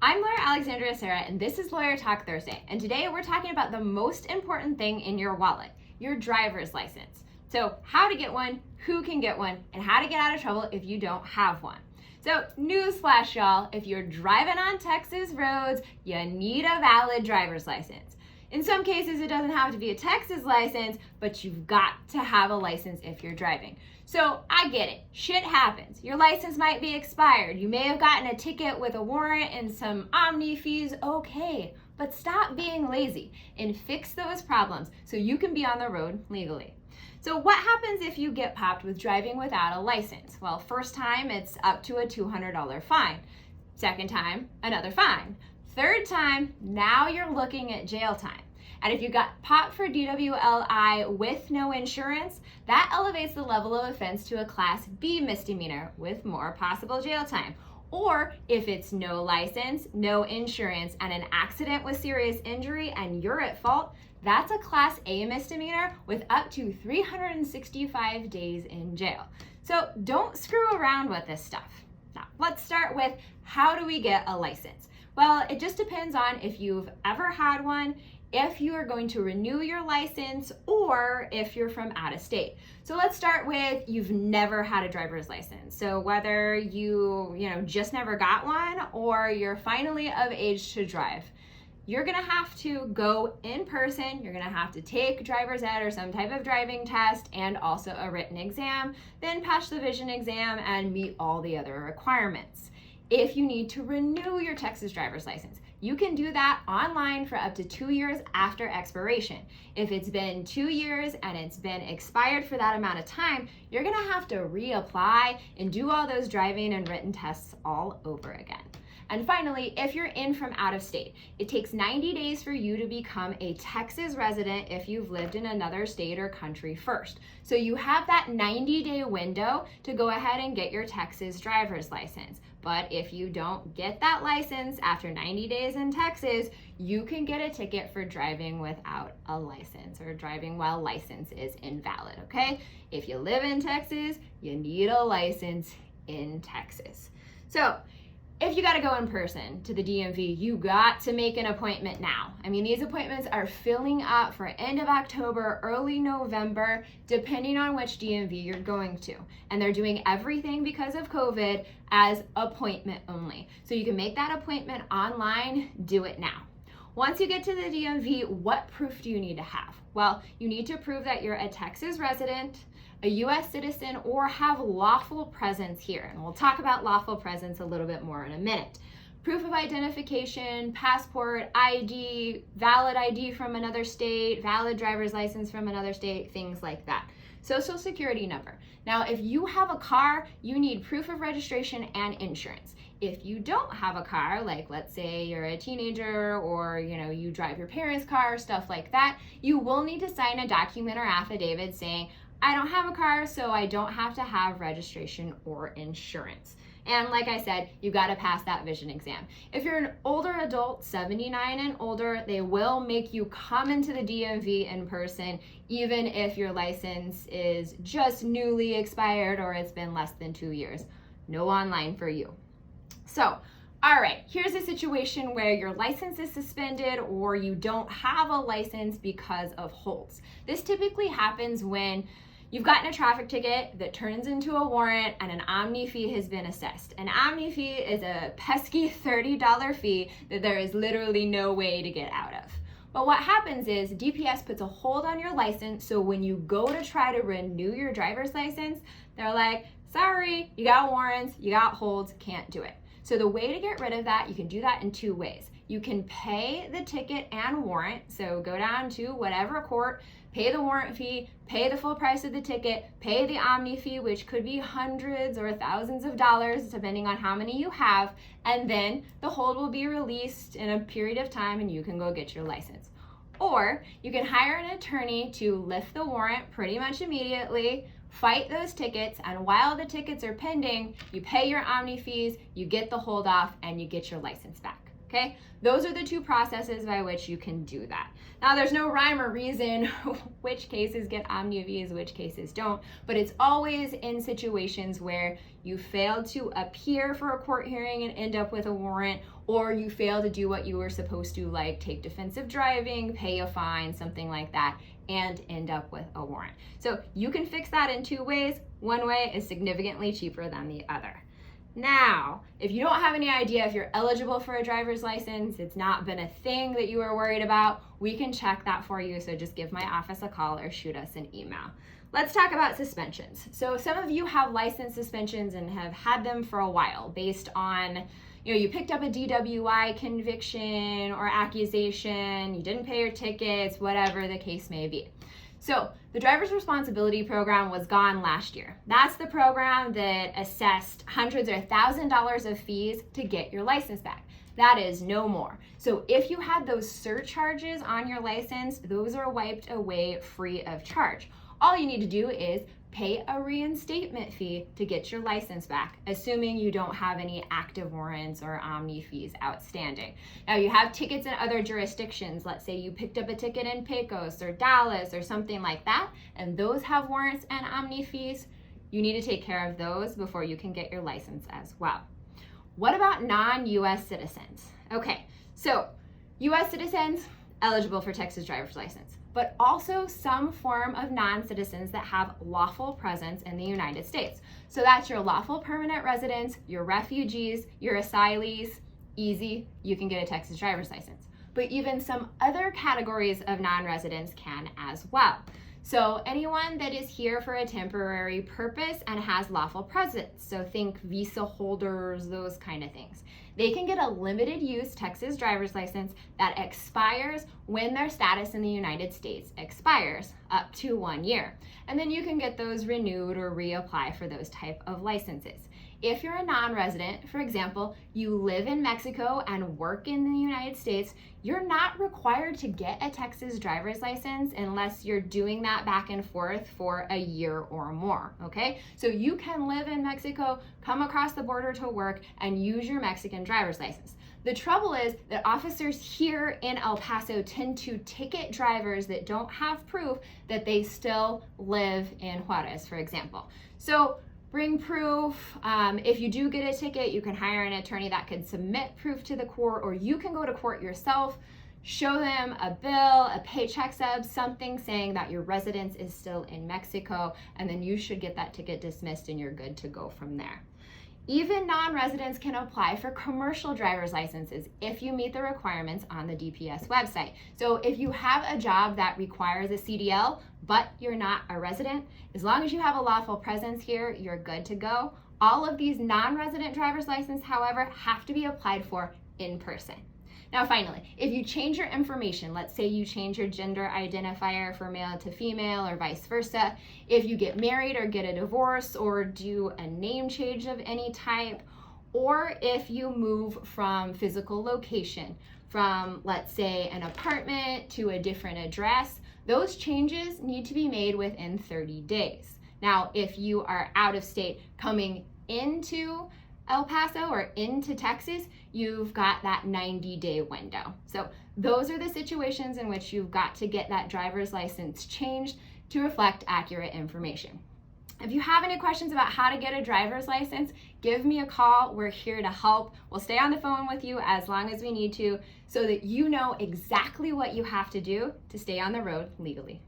I'm lawyer Alexandria Sarah, and this is Lawyer Talk Thursday. And today we're talking about the most important thing in your wallet, your driver's license. So how to get one, who can get one, and how to get out of trouble if you don't have one. So newsflash, y'all, if you're driving on Texas roads, you need a valid driver's license. In some cases, it doesn't have to be a Texas license, but you've got to have a license if you're driving. So I get it, shit happens. Your license might be expired. You may have gotten a ticket with a warrant and some omni fees, okay. But stop being lazy and fix those problems so you can be on the road legally. So what happens if you get popped with driving without a license? Well, first time, it's up to a $200 fine. Second time, another fine. Third time, now you're looking at jail time. And if you got popped for DWLI with no insurance, that elevates the level of offense to a Class B misdemeanor with more possible jail time. Or if it's no license, no insurance, and an accident with serious injury and you're at fault, that's a Class A misdemeanor with up to 365 days in jail. So don't screw around with this stuff. Now, let's start with how do we get a license? Well, it just depends on if you've ever had one, if you are going to renew your license, or if you're from out of state. So let's start with you've never had a driver's license. So whether you just never got one or you're finally of age to drive, you're gonna have to go in person, you're gonna have to take driver's ed or some type of driving test and also a written exam, then pass the vision exam and meet all the other requirements. If you need to renew your Texas driver's license, you can do that online for up to 2 years after expiration. If it's been 2 years and it's been expired for that amount of time, you're gonna have to reapply and do all those driving and written tests all over again. And finally, if you're in from out of state, it takes 90 days for you to become a Texas resident if you've lived in another state or country first. So you have that 90-day window to go ahead and get your Texas driver's license. But if you don't get that license after 90 days in Texas, you can get a ticket for driving without a license or driving while license is invalid, okay? If you live in Texas, you need a license in Texas. So if you got to go in person to the DMV, you got to make an appointment now. I mean, these appointments are filling up for end of October, early November, depending on which DMV you're going to. And they're doing everything because of COVID as appointment only. So you can make that appointment online, do it now. Once you get to the DMV, what proof do you need to have? Well, you need to prove that you're a Texas resident, a U.S. citizen, or have lawful presence here. And we'll talk about lawful presence a little bit more in a minute. Proof of identification, passport, ID, valid ID from another state, valid driver's license from another state, things like that. Social security number. Now, if you have a car, you need proof of registration and insurance. If you don't have a car, like let's say you're a teenager or you drive your parents' car, stuff like that, you will need to sign a document or affidavit saying, I don't have a car, so I don't have to have registration or insurance. And like I said, you got to pass that vision exam. If you're an older adult, 79 and older, they will make you come into the DMV in person, even if your license is just newly expired or it's been less than 2 years. No online for you. So, all right, here's a situation where your license is suspended or you don't have a license because of holds. This typically happens when you've gotten a traffic ticket that turns into a warrant and an omni fee has been assessed. An omni fee is a pesky $30 fee that there is literally no way to get out of. But what happens is DPS puts a hold on your license, so when you go to try to renew your driver's license, they're like, sorry, you got warrants, you got holds, can't do it. So the way to get rid of that, you can do that in 2 ways. You can pay the ticket and warrant, so go down to whatever court, pay the warrant fee, pay the full price of the ticket, pay the omni fee, which could be hundreds or thousands of dollars depending on how many you have, and then the hold will be released in a period of time and you can go get your license. Or you can hire an attorney to lift the warrant pretty much immediately, fight those tickets, and while the tickets are pending, you pay your omni fees, you get the hold off, and you get your license back. Okay, those are the two processes by which you can do that. Now, there's no rhyme or reason which cases get OmniVs, which cases don't, but it's always in situations where you failed to appear for a court hearing and end up with a warrant, or you fail to do what you were supposed to, like take defensive driving, pay a fine, something like that, and end up with a warrant. So you can fix that in two ways. One way is significantly cheaper than the other. Now, if you don't have any idea if you're eligible for a driver's license, it's not been a thing that you are worried about, we can check that for you. So just give my office a call or shoot us an email. Let's talk about suspensions. So some of you have license suspensions and have had them for a while based on, you picked up a DWI conviction or accusation, you didn't pay your tickets, whatever the case may be. So the driver's responsibility program was gone last year. That's the program that assessed hundreds or $1,000s of fees to get your license back. That is no more. So if you had those surcharges on your license, those are wiped away free of charge. All you need to do is pay a reinstatement fee to get your license back, assuming you don't have any active warrants or Omni fees outstanding. Now, you have tickets in other jurisdictions. Let's say you picked up a ticket in Pecos or Dallas or something like that, and those have warrants and Omni fees. You need to take care of those before you can get your license as well. What about non-US citizens? Okay, so US citizens eligible for Texas driver's license, but also some form of non-citizens that have lawful presence in the United States. So that's your lawful permanent residents, your refugees, your asylees. Easy, you can get a Texas driver's license. But even some other categories of non-residents can as well. So anyone that is here for a temporary purpose and has lawful presence, so think visa holders, those kind of things. They can get a limited use Texas driver's license that expires when their status in the United States expires, up to 1 year. And then you can get those renewed or reapply for those type of licenses. If you're a non-resident, for example, you live in Mexico and work in the United States, you're not required to get a Texas driver's license unless you're doing that back and forth for a year or more, okay? So you can live in Mexico, come across the border to work, and use your Mexican driver's license. The trouble is that officers here in El Paso tend to ticket drivers that don't have proof that they still live in Juarez, for example. So bring proof. If you do get a ticket, you can hire an attorney that can submit proof to the court, or you can go to court yourself, show them a bill, a paycheck stub, something saying that your residence is still in Mexico, and then you should get that ticket dismissed and you're good to go from there. Even non-residents can apply for commercial driver's licenses if you meet the requirements on the DPS website. So if you have a job that requires a CDL, but you're not a resident, as long as you have a lawful presence here, you're good to go. All of these non-resident driver's licenses, however, have to be applied for in person. Now, finally, if you change your information, let's say you change your gender identifier from male to female or vice versa, if you get married or get a divorce or do a name change of any type, or if you move from physical location, from, let's say, an apartment to a different address, those changes need to be made within 30 days. Now, if you are out of state coming into El Paso or into Texas, you've got that 90-day window. So those are the situations in which you've got to get that driver's license changed to reflect accurate information. If you have any questions about how to get a driver's license, give me a call. We're here to help. We'll stay on the phone with you as long as we need to so that you know exactly what you have to do to stay on the road legally.